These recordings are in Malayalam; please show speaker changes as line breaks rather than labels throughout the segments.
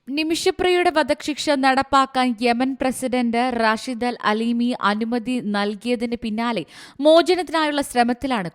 നിമിഷപ്രിയയുടെ വധശിക്ഷ നടപ്പാക്കാൻ യമൻ പ്രസിഡന്റ് റാഷിദ് അൽ അലീമി അനുമതി നൽകിയതിന് പിന്നാലെ മോചനത്തിനായുള്ള ശ്രമത്തിലാണ്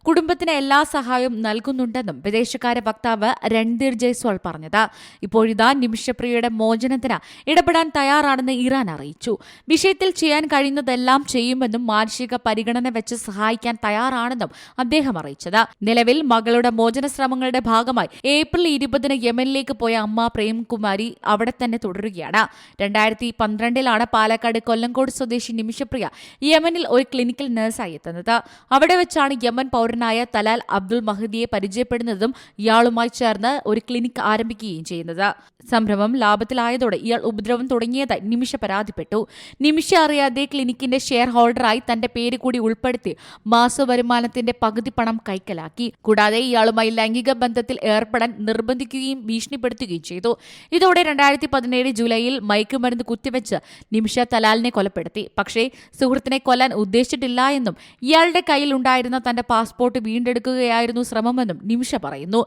കുടുംബത്തിന് എല്ലാ സഹായവും നൽകുന്നുണ്ടെന്നും വിദേശകാര്യ വക്താവ് രൺധീർ ജയ്സ്വാൾ പറഞ്ഞത്. ഇപ്പോഴിതാ നിമിഷപ്രിയയുടെ മോചനത്തിന് ഇടപെടാൻ തയ്യാറാണെന്ന് ഇറാൻ അറിയിച്ചു. വിഷയത്തിൽ ചെയ്യാൻ കഴിയുന്നതെല്ലാം ചെയ്യുമെന്നും മാനുഷിക പരിഗണന വെച്ച് സഹായിക്കാൻ തയ്യാറാണെന്നും അദ്ദേഹം അറിയിച്ചത്. നിലവിൽ മകളുടെ മോചന ശ്രമങ്ങളുടെ ഭാഗമായി ഏപ്രിൽ 20 യമനിലേക്ക് പോയ അമ്മ പ്രേംകുമാരി അവിടെ തന്നെ തുടരുകയാണ്. 2012 പാലക്കാട് കൊല്ലങ്കോട് സ്വദേശി നിമിഷപ്രിയ യമനിൽ ഒരു ക്ലിനിക്കൽ നഴ്സായി എത്തുന്നത്. അവിടെ വെച്ചാണ് യമൻ പൗരനായ തലാൽ അബ്ദുൾ മഹദിയെ പരിചയപ്പെടുന്നതും ഇയാളുമായി ചേർന്ന് ഒരു ക്ലിനിക് ആരംഭിക്കുകയും ചെയ്യുന്നത്. സംരംഭം ലാഭത്തിലായതോടെ ഇയാൾ ഉപദ്രവം തുടങ്ങിയതായി നിമിഷ പരാതിപ്പെട്ടു. നിമിഷ അറിയാതെ ക്ലിനിക്കിന്റെ ഷെയർ ഹോൾഡറായി തന്റെ പേര് കൂടി ഉൾപ്പെടുത്തി മാസവരുമാനത്തിന്റെ പകുതി പണം കൈക്കലാക്കി. കൂടാതെ ഇയാളുമായി ലൈംഗിക ബന്ധത്തിൽ ഏർപ്പെടാൻ നിർബന്ധിക്കുകയും ഭീഷണിപ്പെടുത്തുകയും ചെയ്തു. ഇതോടെ 2017 ജൂലൈയിൽ മയക്കുമരുന്ന് കുത്തിവെച്ച് നിമിഷ തലാലിനെ കൊലപ്പെടുത്തി. പക്ഷേ സുഹൃത്തിനെ കൊല്ലാൻ ഉദ്ദേശിച്ചിട്ടില്ല എന്നും ഇയാളുടെ കയ്യിൽ ഉണ്ടായിരുന്ന തന്റെ പാസ്പോർട്ട് വീണ്ടെടുക്കുകയായിരുന്നു ശ്രമമെന്നും നിമിഷ പറയുന്നു.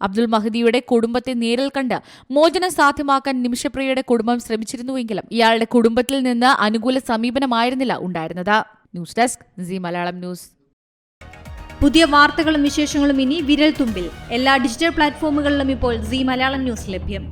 അബ്ദുൾ മഹദിയുടെ കുടുംബത്തെ നേരിൽ കണ്ട് മോചനം സാധ്യമാക്കാൻ നിമിഷപ്രിയയുടെ കുടുംബം ശ്രമിച്ചിരുന്നുവെങ്കിലും ഇയാളുടെ കുടുംബത്തിൽ നിന്ന് അനുകൂല സമീപനമായിരുന്നില്ല ഉണ്ടായിരുന്നത്. News desk Zee Malayalam news.
പുതിയ വാർത്തകളും വിശേഷങ്ങളും ഇനി വിരൽ തുമ്പിൽ. എല്ലാ ഡിജിറ്റൽ പ്ലാറ്റ്ഫോമുകളിലും ഇപ്പോൾ സീ മലയാളം ന്യൂസ് ലഭ്യം.